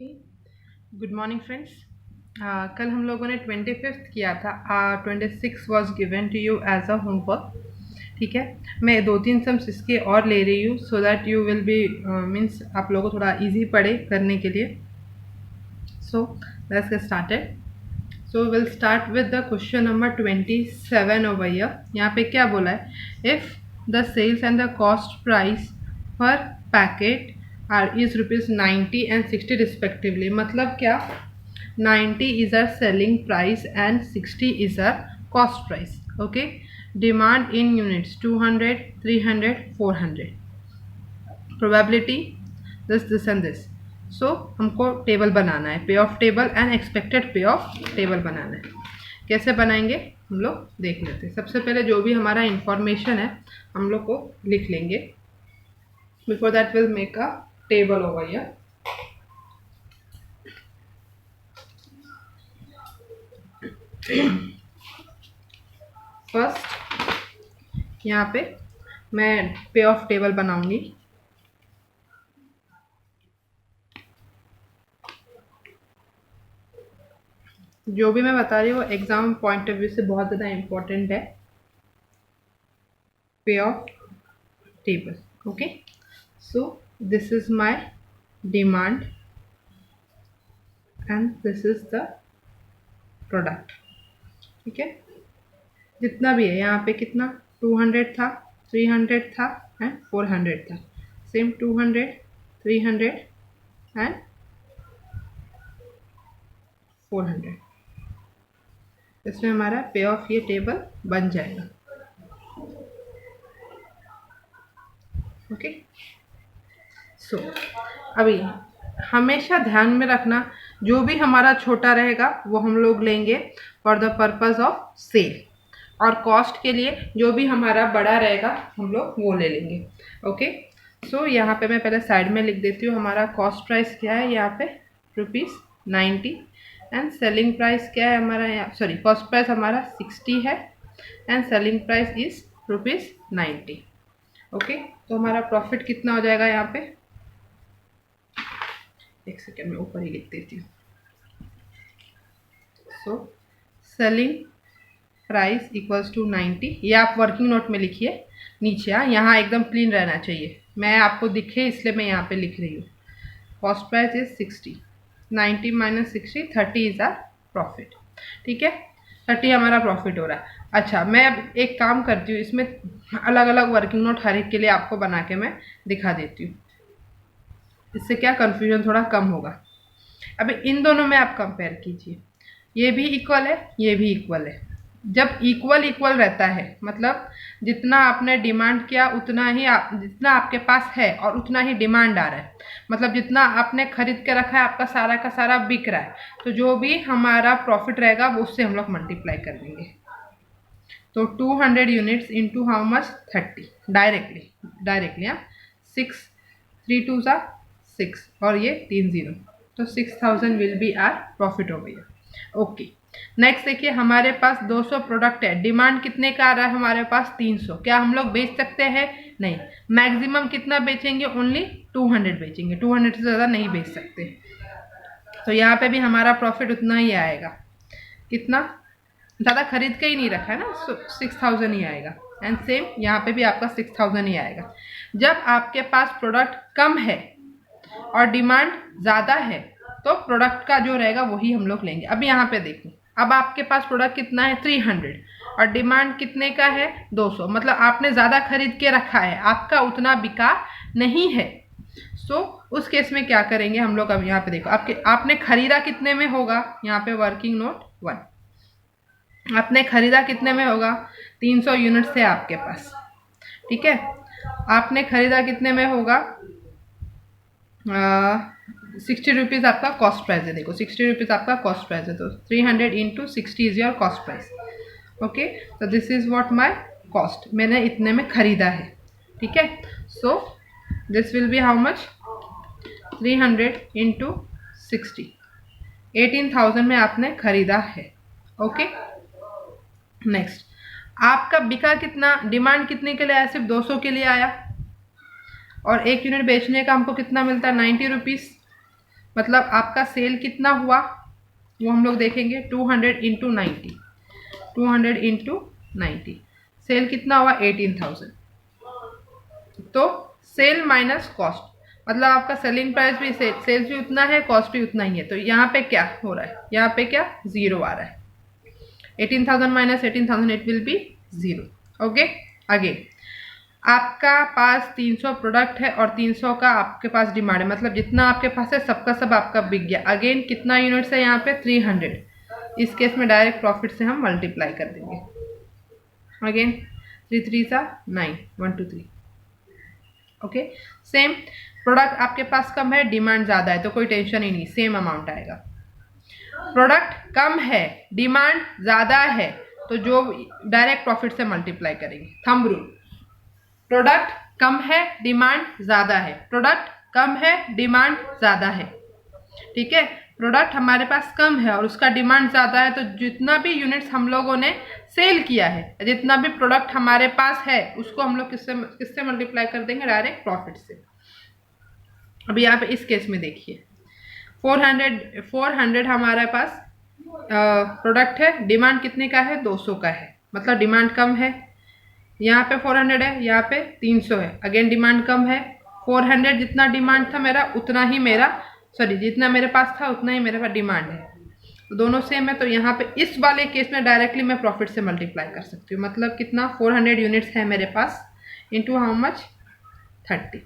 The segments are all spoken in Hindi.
Okay, good morning friends. कल हम लोगों ने 25th किया था। 26 was given to you as a homework. ठीक है, मैं 2-3 सम्स इसके और ले रही हूँ so that you will be means आप लोगों को थोड़ा इजी पड़े करने के लिए। So let's get started. So will start with the question number 27 over here. यहाँ पे क्या बोला है, if the sales and the cost price per packet is rupees 90 and 60 respectively। मतलब क्या, 90 is our selling price and 60 is our cost price। okay, demand in units 200, 300, 400, probability this and this। so हमको टेबल बनाना है, पे ऑफ टेबल एंड एक्सपेक्टेड पे ऑफ टेबल बनाना है। कैसे बनाएंगे हम लोग देख लेते हैं। सबसे पहले जो भी हमारा इंफॉर्मेशन है हम लोग को लिख लेंगे। Before that will make a table over here। First यहाँ पे मैं पे ऑफ टेबल बनाऊंगी। जो भी मैं बता रही हूँ एग्जाम पॉइंट ऑफ व्यू से बहुत ज़्यादा इम्पोर्टेंट है। पे of table, okay. So this is my demand and this is the product. ठीक है, जितना भी है यहाँ पे कितना 200 था, 300 था एंड 400 था। Same 200, 300 and 400। इसमें हमारा पे ऑफ ये टेबल बन जाएगा। ओके, सो अभी हमेशा ध्यान में रखना, जो भी हमारा छोटा रहेगा वो हम लोग लेंगे for the purpose of sale, और कॉस्ट के लिए जो भी हमारा बड़ा रहेगा हम लोग वो ले लेंगे। ओके, सो यहाँ पे मैं पहले साइड में लिख देती हूँ हमारा कॉस्ट प्राइस क्या है यहाँ पे ₹90 एंड सेलिंग प्राइस क्या है हमारा, यहाँ सॉरी कॉस्ट प्राइस हमारा 60 है and selling price is ₹90। Okay, तो हमारा प्रॉफिट कितना हो जाएगा यहाँ पे, एक सेकेंड में ऊपर ही लिख देती हूँ। So selling price equals to 90। ये आप वर्किंग नोट में लिखिए नीचे, यहाँ एकदम क्लीन रहना चाहिए, मैं आपको दिखे इसलिए मैं यहाँ पे लिख रही हूँ। Cost price is 60, 90 minus 60, 30 is our profit. ठीक है, 30 हमारा प्रॉफिट हो रहा है। अच्छा, मैं अब एक काम करती हूँ, इसमें अलग अलग वर्किंग नोट हर एक के लिए आपको बना के मैं दिखा देती हूँ। इससे क्या कन्फ्यूजन थोड़ा कम होगा। अभी इन दोनों में आप कंपेयर कीजिए, ये भी इक्वल है, ये भी इक्वल है। जब इक्वल इक्वल रहता है मतलब जितना आपने डिमांड किया उतना ही जितना आपके पास है और उतना ही डिमांड आ रहा है, मतलब जितना आपने खरीद के रखा है आपका सारा का सारा बिक रहा है, तो जो भी हमारा प्रॉफिट रहेगा वो उससे हम लोग मल्टीप्लाई कर देंगे। तो 200 units into how much 30 directly 6 3 2 6 और ये 3 0, तो 6000 विल बी आर प्रॉफिट हो गया। ओके, नेक्स्ट देखिए हमारे पास 200 प्रोडक्ट है, डिमांड कितने का आ रहा है हमारे पास 300। क्या हम लोग बेच सकते हैं? नहीं, मैक्सिमम कितना बेचेंगे, ओनली 200 बेचेंगे, 200 से ज़्यादा नहीं बेच सकते। तो यहाँ पे भी हमारा प्रॉफिट उतना ही आएगा, कितना, ज़्यादा खरीद के ही नहीं रखा है ना, 6000 ही आएगा। एंड सेम यहाँ पे भी आपका 6000 ही आएगा। जब आपके पास प्रोडक्ट कम है और डिमांड ज़्यादा है तो प्रोडक्ट का जो रहेगा वही हम लोग लेंगे। अब यहाँ पे देखो, अब आपके पास प्रोडक्ट कितना है 300 और डिमांड कितने का है 200, मतलब आपने ज़्यादा खरीद के रखा है, आपका उतना बिका नहीं है। सो उस केस में क्या करेंगे हम लोग, अब यहाँ पे देखो आपने खरीदा कितने में होगा, यहाँ पे वर्किंग नोट 1, आपने खरीदा कितने में होगा, 300 यूनिट्स है आपके पास। ठीक है, आपने खरीदा कितने में होगा, 60 रुपीज़ आपका कॉस्ट प्राइस है। देखो 60 रुपीज़ आपका कॉस्ट प्राइस है, तो 300 into 60 is your cost price. Okay, तो this is what my cost, मैंने इतने में खरीदा है। ठीक है, so this will be how much, 300 into 60, 18,000 में आपने खरीदा है। ओके, नेक्स्ट आपका बिका कितना, डिमांड कितने के लिए आया, सिर्फ 200 के लिए आया, और 1 यूनिट बेचने का हमको कितना मिलता है 90 रुपीज़। मतलब आपका सेल कितना हुआ वो हम लोग देखेंगे। 200 इंटू 90, 200 इंटू 90, सेल कितना हुआ 18,000। तो सेल माइनस कॉस्ट, मतलब आपका सेलिंग प्राइस भी सेल्स भी उतना है, कॉस्ट भी उतना ही है। तो यहाँ पे क्या हो रहा है, यहाँ पे क्या जीरो आ रहा है। 18,000 minus 18,000 it will B zero. Okay, again आपका पास 300 प्रोडक्ट है और 300 का आपके पास डिमांड है, मतलब जितना आपके पास है सबका सब आपका बिक गया। अगेन कितना यूनिट्स है यहाँ पे 300। इस केस में डायरेक्ट प्रॉफिट से हम मल्टीप्लाई कर देंगे। अगेन 3 3 सा 9, 1 2 3। ओके, सेम प्रोडक्ट आपके पास कम है, डिमांड ज़्यादा है, तो कोई टेंशन ही नहीं, सेम अमाउंट आएगा। प्रोडक्ट कम है, डिमांड ज़्यादा है, तो जो डायरेक्ट प्रॉफिट से मल्टीप्लाई करेंगे। थंब रूल, प्रोडक्ट कम है, डिमांड ज़्यादा है, प्रोडक्ट कम है, डिमांड ज़्यादा है। ठीक है, प्रोडक्ट हमारे पास कम है और उसका डिमांड ज़्यादा है, तो जितना भी यूनिट्स हम लोगों ने सेल किया है, जितना भी प्रोडक्ट हमारे पास है, उसको हम लोग किससे मल्टीप्लाई कर देंगे, डायरेक्ट प्रॉफिट से। अभी आप इस केस में देखिए 400 हमारे पास प्रोडक्ट है, डिमांड कितने का है 200 का है, मतलब डिमांड कम है। यहाँ पे 400 है, यहाँ पे 300 है, अगेन डिमांड कम है। 400 जितना डिमांड था मेरा उतना ही मेरा, सॉरी जितना मेरे पास था उतना ही मेरे पास डिमांड है, तो दोनों सेम है। तो यहाँ पे इस वाले केस में डायरेक्टली मैं प्रॉफिट से मल्टीप्लाई कर सकती हूँ, मतलब कितना 400 यूनिट्स है मेरे पास इंटू हाउ मच 30,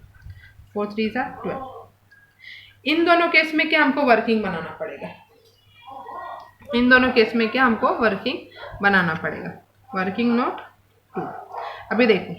4 3 सा 12। इन दोनों केस में क्या हमको वर्किंग बनाना पड़ेगा, इन दोनों केस में क्या हमको वर्किंग बनाना पड़ेगा। Working note 2। अभी देखो,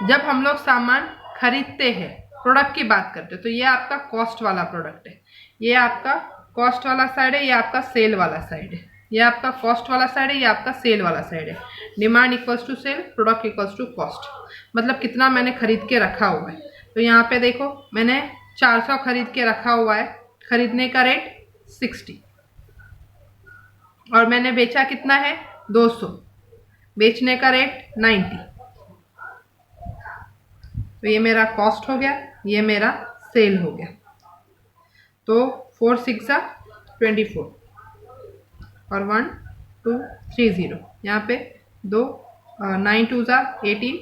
जब हम लोग सामान खरीदते हैं, प्रोडक्ट की बात करते हैं, तो ये आपका कॉस्ट वाला प्रोडक्ट है, ये आपका कॉस्ट वाला साइड है, ये आपका सेल वाला साइड है, ये आपका कॉस्ट वाला साइड है, ये आपका सेल वाला साइड है। Demand equals to sale, product equals to cost, मतलब कितना मैंने खरीद के रखा हुआ है। तो यहाँ पे देखो मैंने 400 खरीद के रखा हुआ है, खरीदने का रेट 60 और मैंने बेचा कितना है 200, बेचने का रेट 90। तो ये मेरा कॉस्ट हो गया, ये मेरा सेल हो गया। तो 4 6 सा 24 और 1 2 3 0, यहाँ पे 2 9 2 सा 18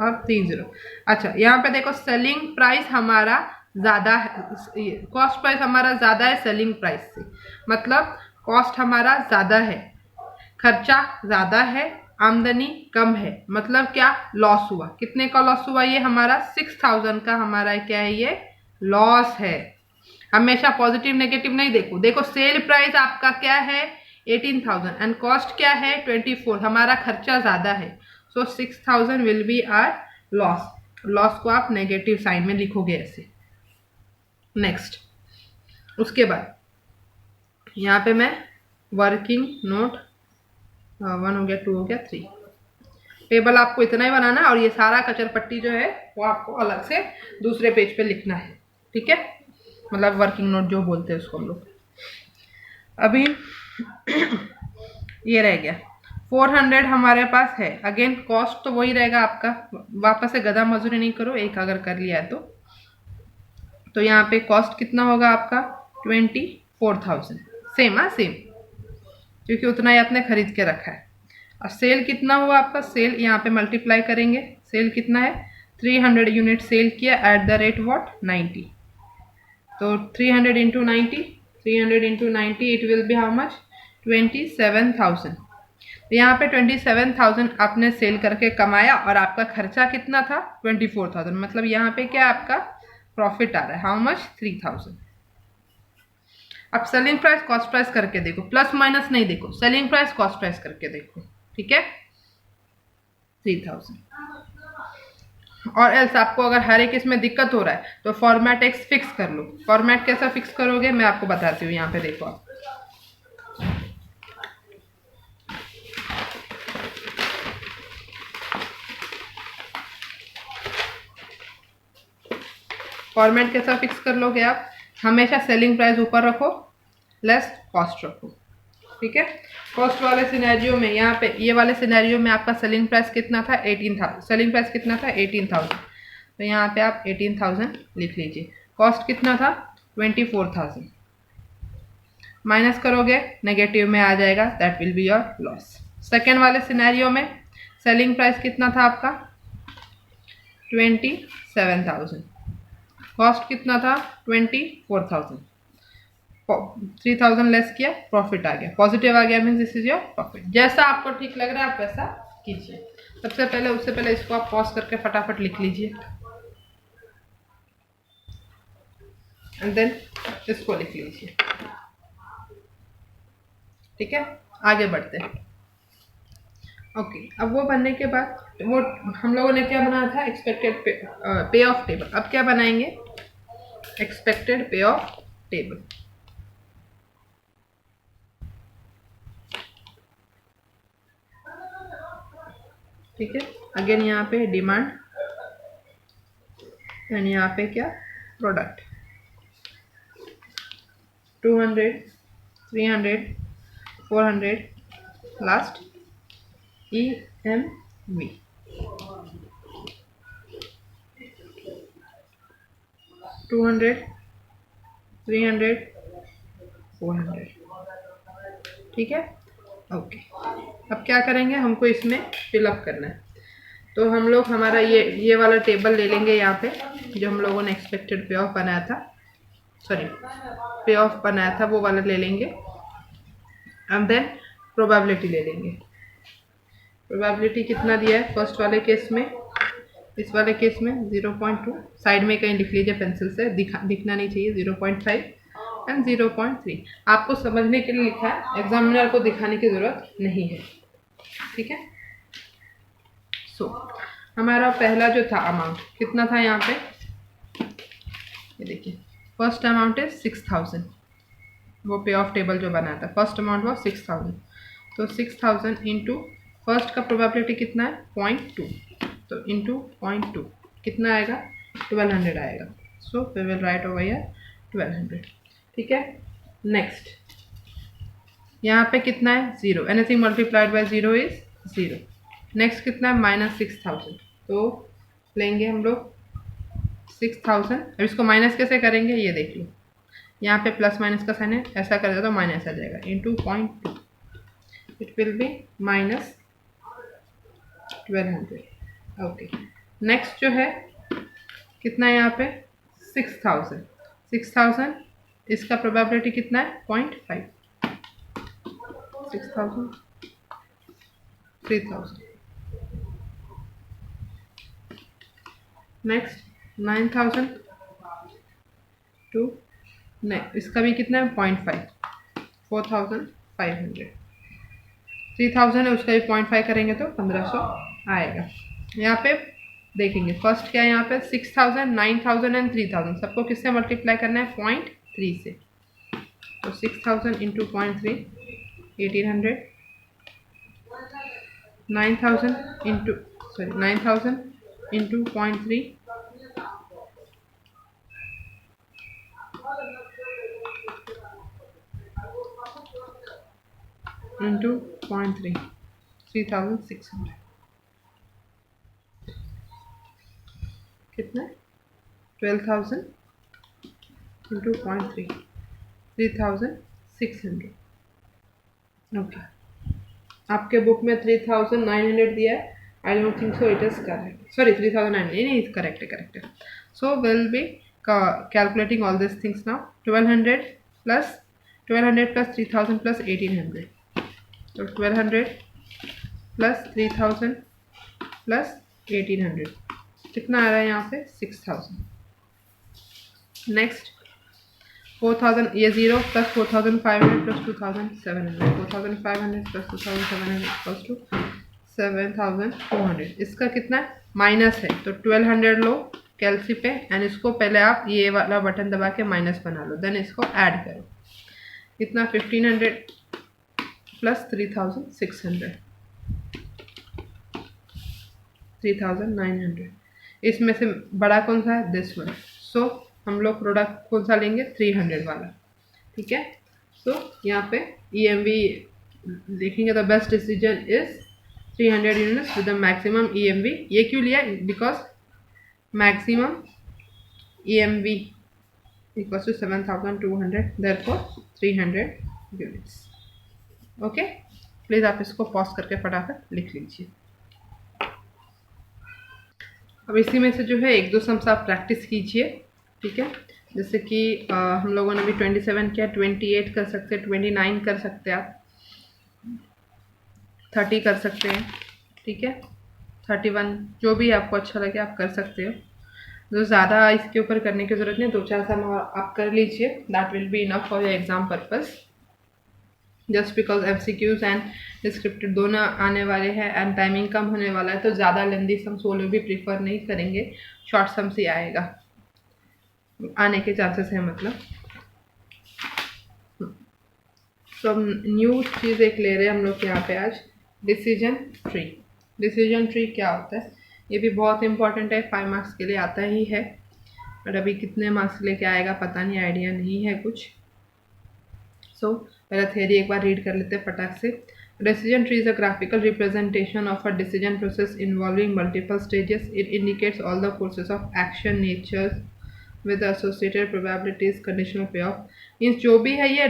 और 3 0। अच्छा, यहाँ पे देखो सेलिंग प्राइस हमारा ज़्यादा है, कॉस्ट प्राइस हमारा ज़्यादा है सेलिंग प्राइस से, मतलब कॉस्ट हमारा ज़्यादा है, खर्चा ज़्यादा है, आमदनी कम है, मतलब क्या लॉस हुआ। कितने का लॉस हुआ, ये हमारा 6000 का हमारा क्या है, ये लॉस है। हमेशा पॉजिटिव नेगेटिव नहीं देखो, देखो सेल प्राइस आपका क्या है 18,000 एंड कॉस्ट क्या है 24, हमारा खर्चा ज़्यादा है, so 6000 will be our loss. Loss को आप नेगेटिव साइन में लिखोगे ऐसे। नेक्स्ट, उसके बाद यहाँ पे मैं वर्किंग नोट 1 हो गया, 2 हो गया, 3। टेबल आपको इतना ही बनाना है और ये सारा कचरपट्टी जो है वो आपको अलग से दूसरे पेज पे लिखना है। ठीक है, मतलब वर्किंग नोट जो बोलते हैं उसको हम लोग। अभी ये रह गया 400 हमारे पास है, अगेन कॉस्ट तो वही रहेगा आपका, वापस से गधा मजदूरी नहीं करो, एक अगर कर लिया है तो यहाँ पे कॉस्ट कितना होगा आपका 24,000, सेम, हाँ सेम, क्योंकि उतना ही आपने खरीद के रखा है। और सेल कितना हुआ आपका, सेल यहाँ पे मल्टीप्लाई करेंगे, सेल कितना है 300 यूनिट सेल किया एट द रेट व्हाट 90, तो 300 into 90, 300 into 90 it will be how much 27,000। तो यहाँ पे 27,000 आपने सेल करके कमाया और आपका खर्चा कितना था 24,000, मतलब यहाँ पे क्या आपका प्रॉफिट आ रहा है, हाउ मच 3,000। अब सेलिंग प्राइस कॉस्ट प्राइस करके देखो, प्लस माइनस नहीं देखो, सेलिंग प्राइस कॉस्ट प्राइस करके देखो। ठीक है, 3,000। और एल्स आपको अगर हर एक इसमें दिक्कत हो रहा है तो फॉर्मेट एक्स फिक्स कर लो। फॉर्मेट कैसा फिक्स करोगे मैं आपको बताती हूँ, यहाँ पे देखो आप, फॉर्मेट कैसा फिक्स कर लोगे आप, हमेशा सेलिंग प्राइस ऊपर रखो, लेस कॉस्ट रखो। ठीक है, कॉस्ट वाले सिनेरियो में यहाँ पे ये वाले सिनेरियो में आपका सेलिंग प्राइस कितना था 18,000, सेलिंग प्राइस कितना था 18,000, तो यहाँ पे आप 18,000 लिख लीजिए। कॉस्ट कितना था 24,000 माइनस करोगे नेगेटिव में आ जाएगा, that will be your loss. Second वाले सिनेरियो में सेलिंग प्राइस कितना था आपका 27,000, कॉस्ट कितना था 24,000, 3,000 लेस किया, प्रॉफिट आ गया, पॉजिटिव आ गया, means this is your profit. जैसा आपको ठीक लग रहा है आप वैसा कीजिए। सबसे पहले उससे पहले इसको आप पॉज करके फटाफट लिख लीजिए एंड देन इसको लिख लीजिए। ठीक है, आगे बढ़ते हैं। ओके, अब वो बनने के बाद वो हम लोगों ने क्या बनाया था एक्सपेक्टेड पे ऑफ टेबल। अब क्या बनाएंगे एक्सपेक्टेड पे ऑफ टेबल। ठीक है, अगेन यहाँ पे डिमांड एंड यहाँ पे क्या प्रोडक्ट 200 300 400 लास्ट EMV 200 300 400। ठीक है, ओके। अब क्या करेंगे, हमको इसमें फिलअप करना है, तो हम लोग हमारा ये वाला टेबल ले लेंगे यहाँ पे जो हम लोगों ने एक्सपेक्टेड पे ऑफ बनाया था, सॉरी पे ऑफ बनाया था, वो वाला ले लेंगे एंड देन प्रोबेबिलिटी ले लेंगे। प्रोबेबिलिटी कितना दिया है फर्स्ट वाले केस में, इस वाले केस में 0.2, साइड में कहीं लिख लीजिए पेंसिल से, दिखना नहीं चाहिए, 0.5 एंड 0.3। आपको समझने के लिए लिखा है, एग्जामिनर को दिखाने की ज़रूरत नहीं है। ठीक है, सो हमारा पहला जो था अमाउंट कितना था यहाँ पे, ये देखिए फर्स्ट अमाउंट है 6,000, वो पे ऑफ टेबल जो बना था फर्स्ट अमाउंट वो 6,000, तो 6,000 इंटू फर्स्ट का प्रोबेबिलिटी कितना है 0.2, तो इंटू 0.2 कितना आएगा 1200 आएगा। So we will write over here 1200। ठीक है, नेक्स्ट यहाँ पे कितना है 0, anything multiplied by 0 is 0। Next कितना है -6,000, तो लेंगे हम लोग 6,000। अब इसको माइनस कैसे करेंगे ये देख लो, यहाँ पे प्लस माइनस का साइन है, ऐसा कर दो तो माइनस आ जाएगा, into 0.2 it will B -1200। Okay, next जो है कितना है यहाँ पे 6,000, इसका प्रोबेबिलिटी कितना है 0.5, 6,000 3,000। नेक्स्ट 9,000 टू इसका भी कितना है 0.5, 4,500। 3,000 है उसका भी 0.5 करेंगे तो 1,500 आएगा। यहाँ पे देखेंगे फर्स्ट क्या है यहाँ पे 6,000 9,000 एंड 3,000 सबको किससे मल्टीप्लाई करना है 0.3 से, तो 6,000 इंटू 0.3 1,800, 9,000 इंटू 0.3 इंटू 0.3 3,600 कितना 12,000 इंटू 0.3 3,600। ओके, आपके बुक में 3,900 दिया है, I don't think so it is correct, sorry 3,900 नहीं, करेक्ट है। So will be calculating all this things now. 1200 plus 3,000 plus 1,800, तो 1200 प्लस 3,000 प्लस 1,800 कितना आ रहा है यहाँ पे 6,000। नेक्स्ट 4,000, ये 0 plus 4,500 plus 2,700, 4,500 plus 2,700 equals to 7,200। इसका कितना माइनस है, तो 1,200 लो कैलसी पे एंड इसको पहले आप ये वाला बटन दबा के माइनस बना लो, देन इसको ऐड करो, कितना 1,500 प्लस 3,600 3,900। इसमें से बड़ा कौन सा है दिस वन, सो हम लोग प्रोडक्ट कौन सा लेंगे 300 वाला। ठीक है, सो यहाँ पे EMV देखेंगे, the best decision is 300 units with the maximum EMV। ये क्यों लिया, because maximum EMV equals to 7200, therefore 300 units. Okay, please आप इसको पॉज करके फटाफट लिख लीजिए। अब इसी में से जो है एक दो सम्स आप प्रैक्टिस कीजिए, ठीक है। जैसे कि हम लोगों ने भी 27 किया, 28 कर सकते हैं, 29 कर सकते हैं, आप 30 कर सकते हैं, ठीक है, 31, जो भी आपको अच्छा लगे आप कर सकते हो। तो ज़्यादा इसके ऊपर करने की ज़रूरत नहीं, 2-4 सम आप कर लीजिए, that will be enough for your exam purpose. Just because MCQs and descriptive दोनों आने वाले हैं एंड टाइमिंग कम होने वाला है, तो ज़्यादा लेंदी सम्स वो लोग भी प्रीफर नहीं करेंगे, शॉर्ट सम्स ही आएगा, आने के चांसेस हैं मतलब। तो हम न्यू चीज़ एक ले रहे हैं हम लोग यहाँ पे आज, डिसीजन ट्री। डिसीजन ट्री क्या होता है, ये भी बहुत इंपॉर्टेंट है, 5 मार्क्स के लिए आता ही है, बट अभी कितने मार्क्स लेके आएगा पता नहीं, आइडिया नहीं है कुछ। सो पहले थ्योरी एक बार रीड कर लेते हैं फटाक से। Decision tree is a graphical representation of a decision process involving multiple stages. It indicates all the forces of action, natures with associated probabilities, conditional payoff, means जो भी है ये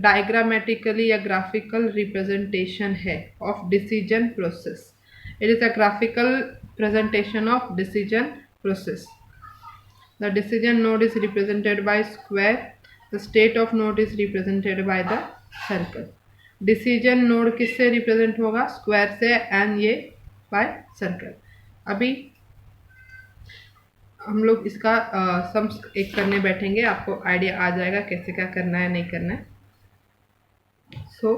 डायग्रामेटिकली या ग्राफिकल रिप्रेजेंटेशन है of decision process. It is a graphical presentation of decision process. The decision node is represented by square, the state of node is represented by the circle. Decision node किससे रिप्रेजेंट होगा, स्क्वायर से, एंड ये बाय सर्कल। अभी हम लोग इसका सम्स एक करने बैठेंगे, आपको आइडिया आ जाएगा कैसे क्या करना है नहीं करना है। सो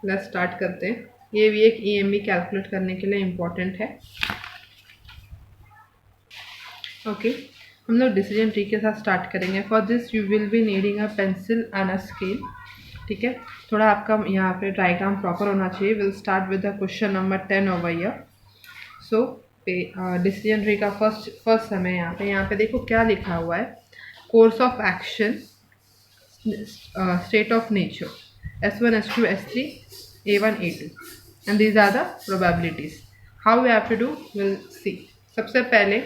लेट्स स्टार्ट करते हैं। ये भी एक EMB कैलकुलेट करने के लिए इम्पोर्टेंट है। ओके, हम लोग डिसीजन ट्री के साथ स्टार्ट करेंगे। For this you will be needing a pencil and a scale, ठीक है। थोड़ा आपका यहाँ पे डायग्राम प्रॉपर होना चाहिए। Will start with the question number 10 over here. So decision tree का फर्स्ट समय यहाँ पे देखो क्या लिखा हुआ है, course of action, state of nature, S1 S2 S3 A1 A2 and these are the probabilities. How we have to do will see. सबसे पहले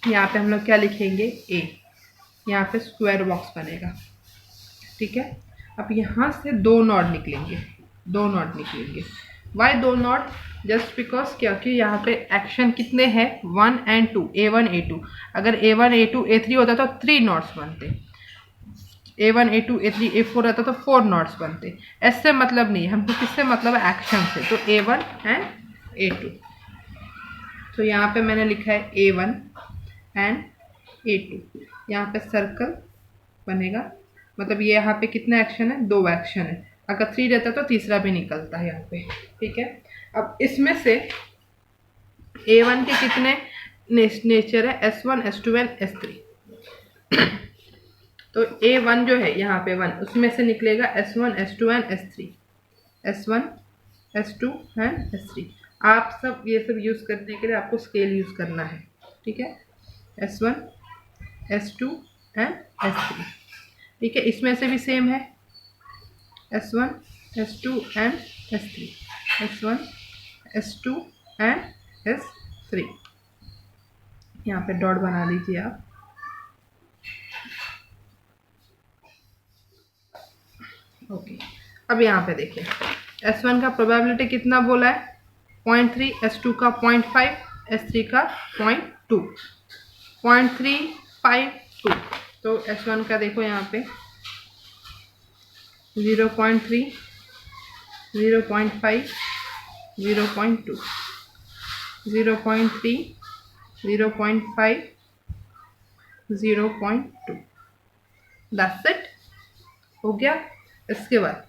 यहाँ पे हम लोग क्या लिखेंगे, A, यहाँ पे स्क्वायर बॉक्स बनेगा, ठीक है। अब यहाँ से दो नॉड निकलेंगे। वाई दो नॉट, जस्ट बिकॉज क्योंकि यहाँ पे एक्शन कितने हैं, 1 and 2, A1 A2। अगर A1 A2 A3 होता तो 3 नॉट्स बनते, A1 A2 A3 A4 रहता तो 4 नॉट्स बनते। ऐसे मतलब नहीं, हमको किससे मतलब है, एक्शन से, तो A1 and A2। तो यहाँ पे मैंने लिखा है A1 and A2, यहाँ पे सर्कल बनेगा, मतलब ये यहाँ पे कितना एक्शन है, 2 एक्शन है। अगर 3 रहता तो तीसरा भी निकलता है यहाँ पे, ठीक है। अब इसमें से A1 के कितने नेचर है, S1 S2 एंड S3। तो A1 जो है यहाँ पे 1, उसमें से निकलेगा S1 S2 and S3, S1 S2 and S3। आप सब ये सब यूज़ करने के लिए आपको स्केल यूज़ करना है, ठीक है। S1 S2 एंड S3, ठीक है। इसमें से भी सेम है, S1 S2 and S3, S1 S2 and S3। यहाँ पे डॉट बना लीजिए आप। ओके, अब यहाँ पे देखिए S1 का प्रोबेबिलिटी कितना बोला है, 0.3, S2 का 0.5, S3 का 0.2, 0.352। तो S1 का देखो यहाँ पे 0.3, 0.5, 0.2, 0.3, 0.5, 0.2, दैट्स इट, हो गया। इसके बाद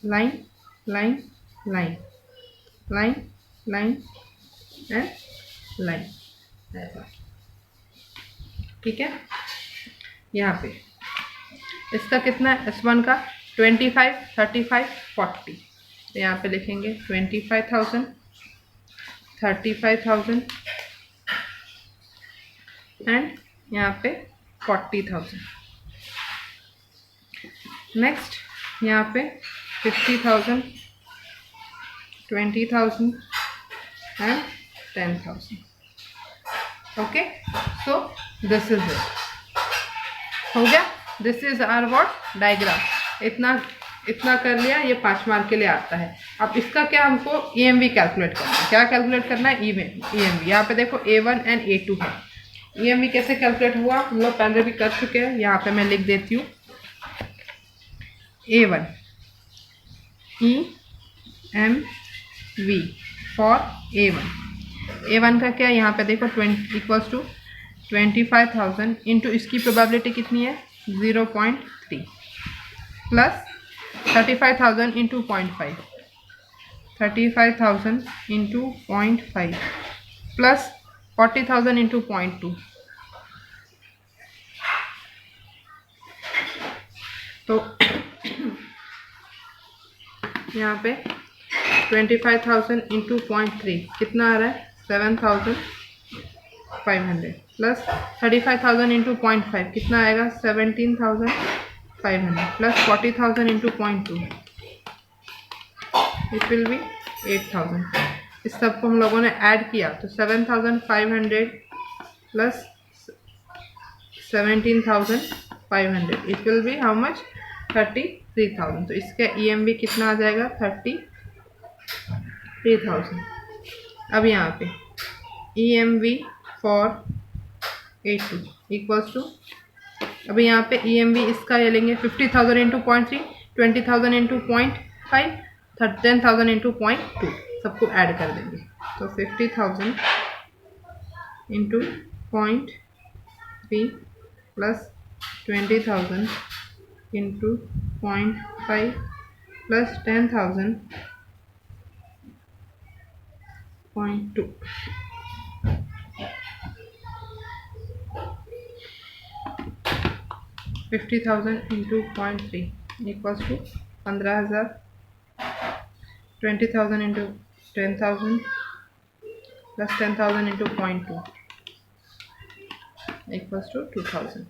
line line line line line and line, ऐसा, ठीक है। यहाँ पे इसका कितना है, S1 का 25, 35, 40। तो यहाँ पे लिखेंगे 25,000, 35,000 एंड यहाँ पे 40,000। नेक्स्ट यहाँ पे 50,000, 20,000 and 10,000। Okay, so this is it, हो गया। This is our what diagram. इतना कर लिया, ये 5 मार्क के लिए आता है। अब इसका क्या हमको EMV कैलकुलेट करना है। क्या कैलकुलेट करना है? EMV। यहाँ पे देखो A1 एंड A2 है। EMV कैसे कैलकुलेट हुआ हम लोग पहले भी कर चुके हैं। यहाँ पे मैं लिख देती हूँ A1 EMV फॉर A1 का क्या, यहाँ पे देखो 20 इक्वल्स टू 25,000 इंटू इसकी प्रोबेबिलिटी कितनी है 0.3 plus 35,000 into 0.5, 35,000 into 0.5 plus 40,000 into 0.2। तो यहाँ पे 25,000 इंटू 0.3 कितना आ रहा है 7,500 प्लस 35,000 इंटू 0.5 कितना आएगा 17,500 plus 40,000 into 0.2 it will B 8,000। इस सबको हम लोगों ने ऐड किया तो 7,500 plus 17,500 it will be how much 33,000। तो इसका EMV कितना आ जाएगा 33,000। अब यहाँ पे EMV for A2 equals to, अभी यहाँ पे EMV इसका ये लेंगे 50,000 इंटू 0.3, 20,000 इंटू 0.5, 10,000 इंटू 0.2 सबको ऐड कर देंगे। तो 50,000 into 0.3 plus 20,000 into 0.5 plus 10,000 0.2 50,000 into 0.3 equals to 15,000, 20,000 into 10,000 plus 10,000 into 0.2 equals to 2,000।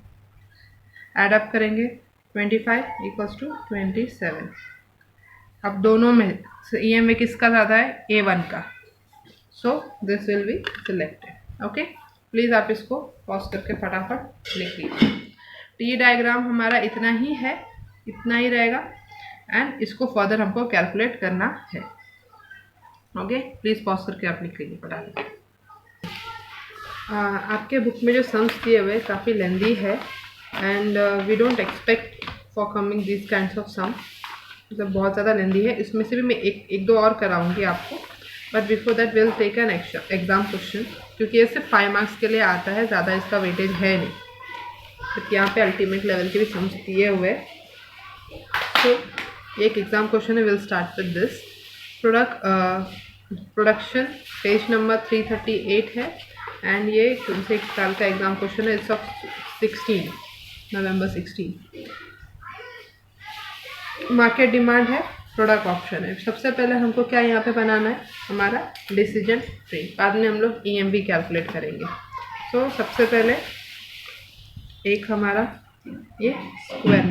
Add up करेंगे 25 इक्वल्स टू 27। अब दोनों में EMV किसका ज़्यादा है A1 का, सो this will be selected. Okay, please आप इसको पॉज करके फटाफट लिख लीजिए। T डायग्राम हमारा इतना ही है, इतना ही रहेगा एंड इसको फर्दर हमको कैलकुलेट करना है। ओके, प्लीज़ पॉज करके आप लिख लीजिए फटाफट। आपके बुक में जो सम्स दिए हुए काफ़ी लेंदी है and we don't expect for coming this kinds of some, मतलब बहुत ज़्यादा लेंदी है। इसमें से भी मैं एक दो और कराऊंगी आपको, but before that will take an exam question, क्योंकि ये सिर्फ 5 मार्क्स के लिए आता है, ज़्यादा इसका वेटेज है नहीं। बट यहाँ पे अल्टीमेट लेवल के भी सम्स दिए हुए। तो एक एग्जाम क्वेश्चन है, will start with this. Production page number 338 है एंड ये 26 साल का एग्जाम क्वेश्चन है। It's of 16 November 16। Market demand है, प्रोडक्ट ऑप्शन है। सबसे पहले हमको क्या यहाँ पे बनाना है हमारा डिसीजन ट्री, बाद में हम लोग EMV कैलकुलेट करेंगे। तो सबसे पहले एक हमारा ये स्क्वायर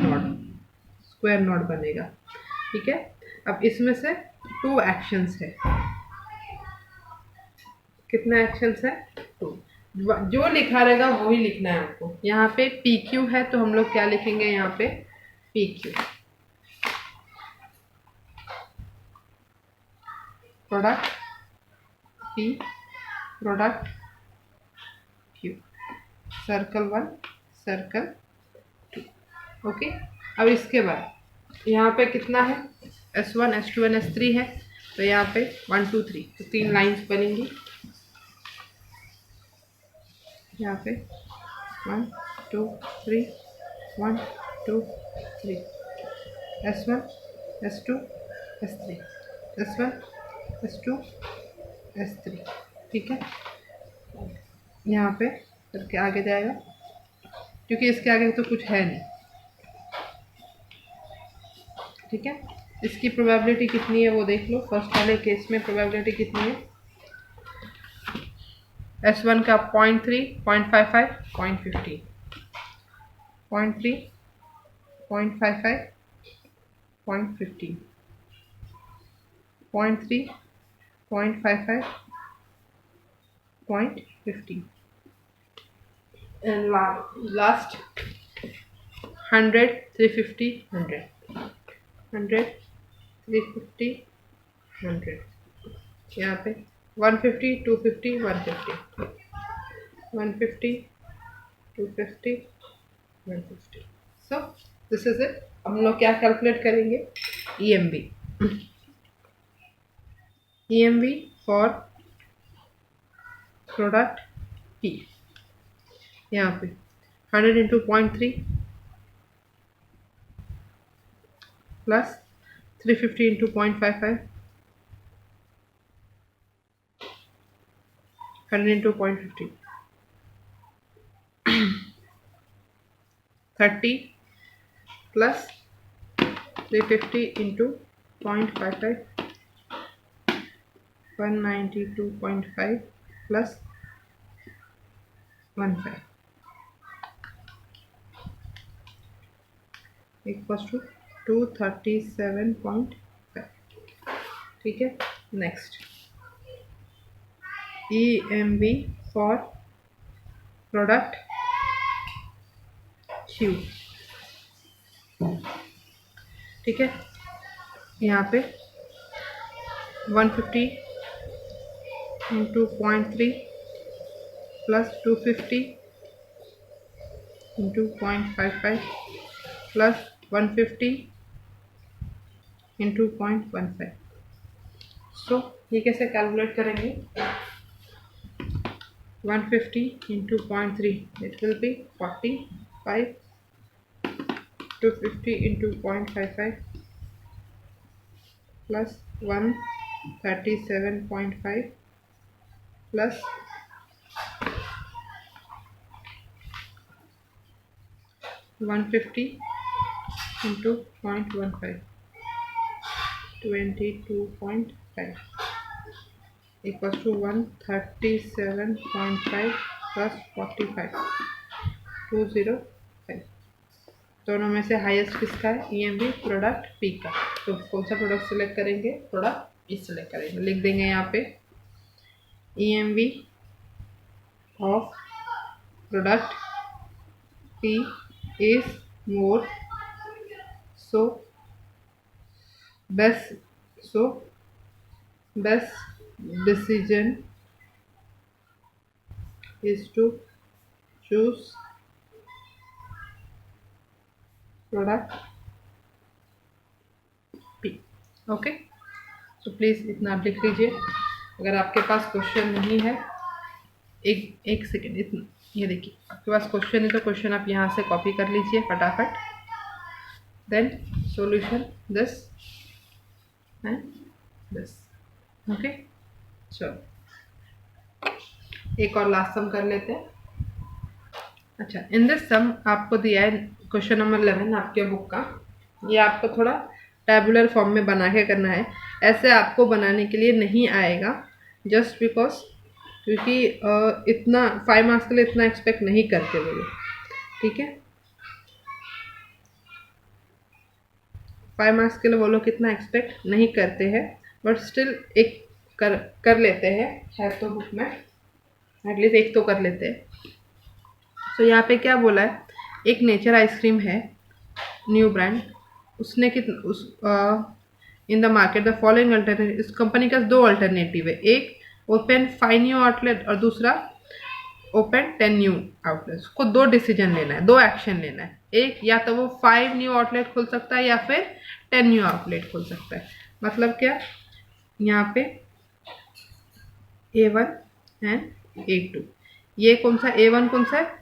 नोड बनेगा, ठीक है। अब इसमें से 2 एक्शंस है। कितना एक्शंस है 2, जो लिखा रहेगा वही लिखना है आपको। यहाँ पे PQ है तो हम लोग क्या लिखेंगे यहाँ पे PQ, product P, product Q, circle 1 circle 2। Okay, अब इसके बाद यहाँ पे कितना है S1 S2 एंड S3 है, तो यहाँ पे 1 2 3 तो 3 लाइंस बनेंगी। यहाँ पे 1 2 3 1 2 3 S1 S2 S3 S1 S2 S3, ठीक है। यहाँ पे करके आगे जाएगा, क्योंकि इसके आगे तो कुछ है नहीं, ठीक है। इसकी प्रोबेबिलिटी कितनी है वो देख लो। फर्स्ट वाले केस में प्रोबेबिलिटी कितनी है S1 का 0.3 0.55 0.15 0.3 0.55 0.15 0.3 0.55 0.15 and last 100 350 100 100 350 100 यहाँ पे 150 250 150 150 250 150। So this is it. हम लोग क्या कैलकुलेट करेंगे? EMV। EMV for product P यहाँ पे 100 into 0.3 plus 350 into 0.55 100 into 0.50 30 plus 350 into 0.55 192.5 plus 15 equals to 237.5। ठीक है। Next EMV for product Q। ठीक है। यहाँ पे 150 into 0.3 plus 250 into 0.55 plus 150 into 0.15। सो ये कैसे कैलकुलेट करेंगे? 150 into 0.3 it will be 45 250 into 0.55 plus 137.5 plus 150 into 0.15 22.5 equals to 137.5 plus 45 205। दोनों में से हाईएस्ट किसका है? EMV प्रोडक्ट P का। तो कौन सा प्रोडक्ट सिलेक्ट करेंगे? प्रोडक्ट P सिलेक्ट करेंगे। लिख देंगे यहाँ पे EMV of product P is more, so best decision is to choose product P। Okay. So please इतना आप लिख लीजिए। अगर आपके पास क्वेश्चन नहीं है, एक सेकेंड, इतना ये देखिए, आपके पास क्वेश्चन है तो क्वेश्चन आप यहाँ से कॉपी कर लीजिए फटाफट। Then solution this and this. Okay. चलो एक और लास्ट सम कर लेते हैं। अच्छा, इन दिस सम आपको दिया है क्वेश्चन नंबर 11 आपके बुक का। ये आपको थोड़ा टैबुलर फॉर्म में बना के करना है। ऐसे आपको बनाने के लिए नहीं आएगा, जस्ट बिकॉज क्योंकि इतना 5 मार्क्स के लिए इतना एक्सपेक्ट नहीं करते वो लोग। ठीक है, 5 मार्क्स के लिए वो लोग इतना एक्सपेक्ट नहीं करते हैं, बट स्टिल एक कर लेते हैं। है तो बुक में एटलीस्ट एक तो कर लेते हैं। तो यहाँ पे क्या बोला है? एक नेचर आइसक्रीम है, न्यू ब्रांड। उसने in the market the following alternative. इस कंपनी का 2 अल्टरनेटिव है, एक ओपन 5 न्यू आउटलेट और दूसरा ओपन 10 न्यू आउटलेट्स। को 2 डिसीजन लेना है, 2 एक्शन लेना है। एक, या तो वो 5 न्यू आउटलेट खोल सकता है या फिर 10 न्यू आउटलेट खोल सकता है। मतलब क्या? यहाँ पे A1 एंड A2। ये कौन सा A1 कौन सा है?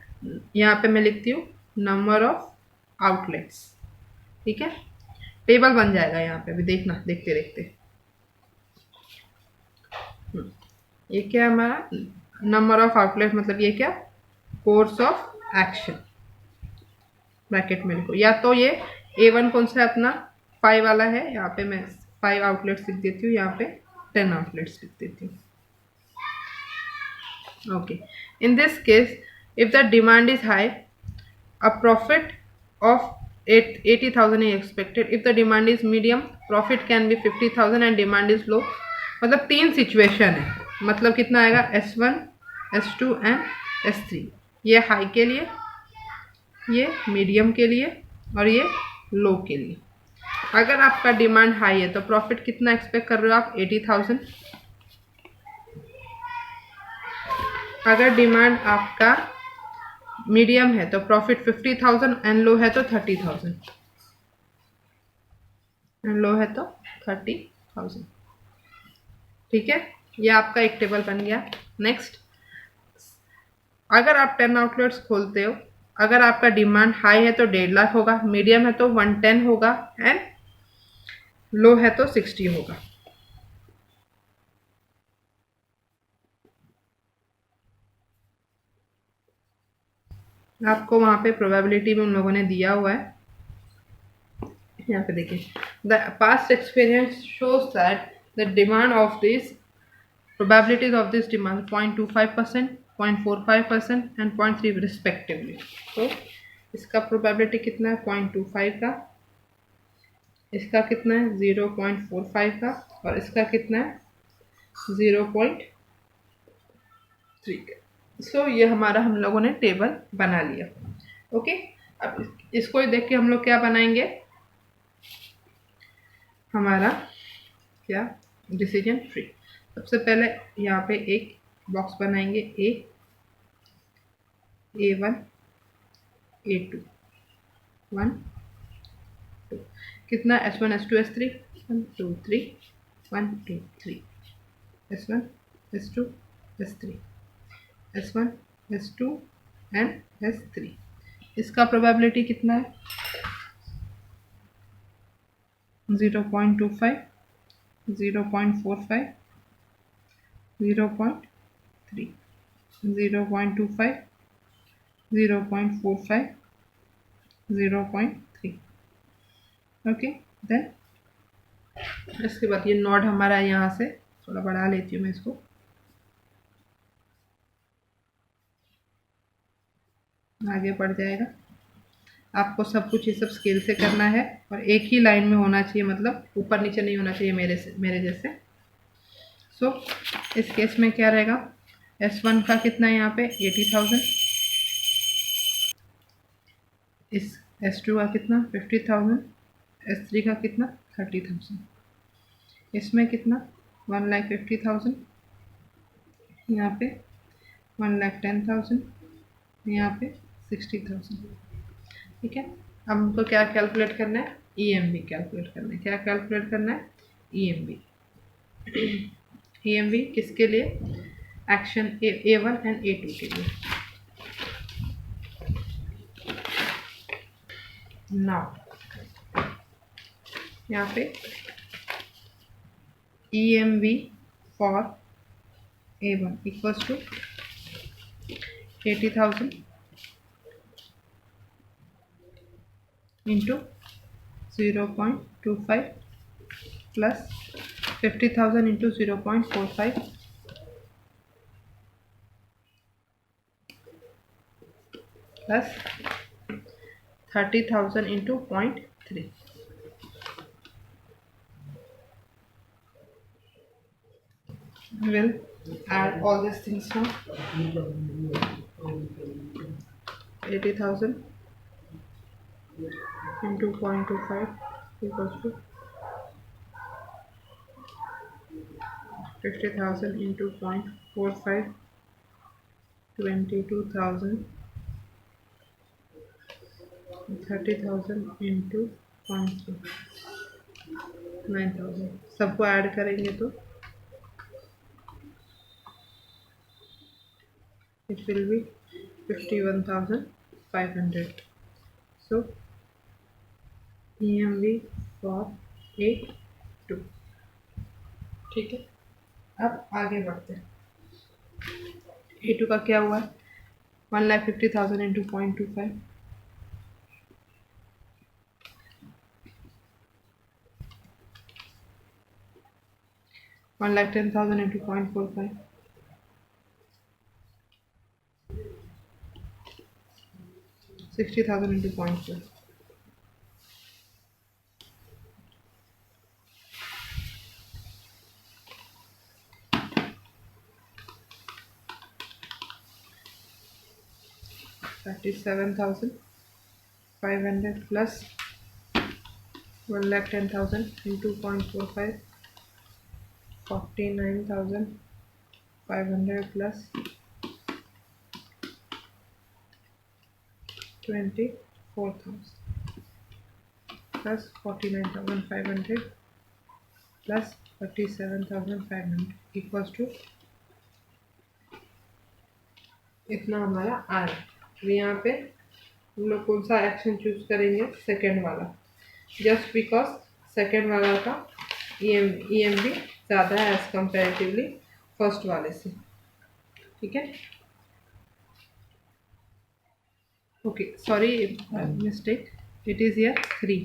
यहाँ पे मैं लिखती हूँ नंबर ऑफ आउटलेट्स। ठीक है, टेबल बन जाएगा यहाँ पे भी, देखना देखते देखते। ये क्या है हमारा नंबर ऑफ आउटलेट, मतलब ये क्या? कोर्स ऑफ एक्शन ब्रैकेट में लिखो। या तो ये A1 कौन सा है अपना 5 वाला है, यहाँ पे मैं 5 आउटलेट्स लिख देती हूँ, यहाँ पे 10 आउटलेट्स लिख देती हूँ। Okay, in this case if the demand is high a profit of 80,000 is expected. If the demand is medium, profit can be 50,000 and demand is low. मतलब 3 सिचुएशन है, मतलब कितना आएगा? S1 S2 and S3। ये हाई के लिए, ये मीडियम के लिए और ये लो के लिए। अगर आपका डिमांड हाई है तो प्रॉफिट कितना एक्सपेक्ट कर रहे हो आप? 80,000। अगर डिमांड आपका मीडियम है तो प्रॉफिट 50,000 एंड लो है तो 30,000 एंड लो है तो 30,000। ठीक है, ये आपका एक टेबल बन गया। नेक्स्ट, अगर आप 10 आउटलेट्स खोलते हो, अगर आपका डिमांड हाई है तो 1.5 लाख होगा, मीडियम है तो 110 होगा एंड लो है तो 60 होगा। आपको वहाँ पे प्रोबेबिलिटी में उन लोगों ने दिया हुआ है, यहाँ पे देखिए, the past experience shows that the demand of this probabilities of this demand 0.25%, 0.45% and 0.3 respectively. तो इसका प्रोबेबिलिटी कितना है? 0.25 का, इसका कितना है? 0.45 का, और इसका कितना है? 0.3 का। सो ये हमारा हम लोगों ने टेबल बना लिया। ओके, अब इसको देख के हम लोग क्या बनाएंगे? हमारा क्या? Decision tree. सबसे पहले यहाँ पे एक बॉक्स बनाएंगे, A1, A2, 1, 2, कितना? S1, S2, S3, 1, 2, 3, 1, 2, 3, S1, S2, S3, S1, S2 and S3। इसका प्रोबेबिलिटी कितना है? 0.25, 0.45, 0.3, 0.25, 0.45, 0.3। ओके, देन इसके बाद ये नोड हमारा यहाँ से थोड़ा बढ़ा लेती हूँ मैं इसको, आगे बढ़ जाएगा। आपको सब कुछ ये सब स्केल से करना है और एक ही लाइन में होना चाहिए, मतलब ऊपर नीचे नहीं होना चाहिए मेरे जैसे। सो इस केस में क्या रहेगा? S1 का कितना है यहाँ पे? 80,000। इस S2 का कितना? 50,000। S3 का कितना? 30,000। इसमें कितना? 1,50,000, यहाँ पे 1,10,000, यहाँ पे 60,000। ठीक है, अब हमको क्या कैलकुलेट करना है? EMV कैलकुलेट करना है। क्या कैलकुलेट करना है? EMV। EMV किसके लिए? एक्शन A1 एंड A2 के लिए। नाउ यहाँ पे EMV for A1 equals to 80,000 into 0.25 plus 50,000 into 0.45 plus 30,000 into 0.3. We'll add all these things now. 80,000 into 0.25 equals to 50,000 into 0.45, 22,000, 30,000 into 0.3, 9,000। सबको ऐड करेंगे तो it will be 51,500. So EMV for A2। ठीक है, अब आगे बढ़ते हैं। A2 का क्या हुआ? 1,50,000 into 0.25, 1,10,000 into 0.45, 60,000 into 0.4, 37,000 500 plus 1,10,000 into 0.45, 49,500 plus 24,000 plus 49,500 plus 37,500 equals to इतना हमारा आ रहा है। तो यहाँ पे हम लोग कौन सा एक्शन चूज करेंगे? सेकेंड वाला, जस्ट बिकॉज सेकेंड वाला का EMB ज़्यादा है एज कंपेरेटिवली फर्स्ट वाले से। ठीक है, okay, sorry mistake, it is year 3।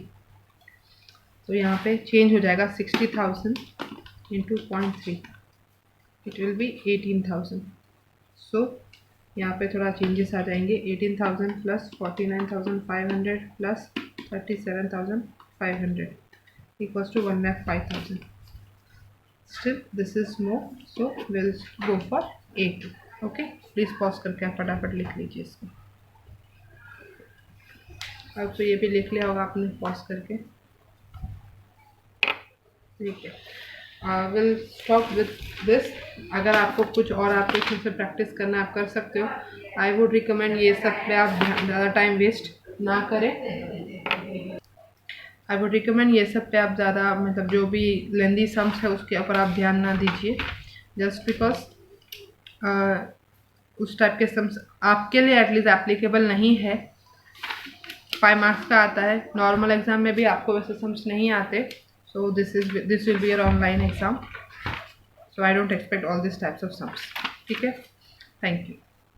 तो यहाँ पे चेंज हो जाएगा 60,000 into 0.3, it will be 18,000। So यहाँ पे थोड़ा चेंजेस आ जाएंगे। 18,000 plus 49,500 plus 37,500 equals to 1,05,000। Still this is more, so will go for A2। Okay, please pause करके आप फटाफट लिख लीजिए इसको। अब तो ये भी लिख लिया होगा आपने पॉज करके। ठीक है, विल स्टॉप विथ दिस। अगर आपको कुछ और आपको इसमें से प्रैक्टिस करना आप कर सकते हो। आई वुड रिकमेंड ये सब पे आप ज़्यादा टाइम वेस्ट ना करें। आई वुड रिकमेंड ये सब पे आप ज़्यादा मतलब जो भी लेंदी सम्स है उसके ऊपर आप ध्यान ना दीजिए, जस्ट बिकॉज उस टाइप के सम्स आपके लिए एटलीस्ट एप्लीकेबल नहीं है। 5 मार्क्स का आता है, नॉर्मल एग्जाम में भी आपको वैसे सम्स नहीं आते। So this will be your online exam. So I don't expect all these types of sums. ठीक है, thank you.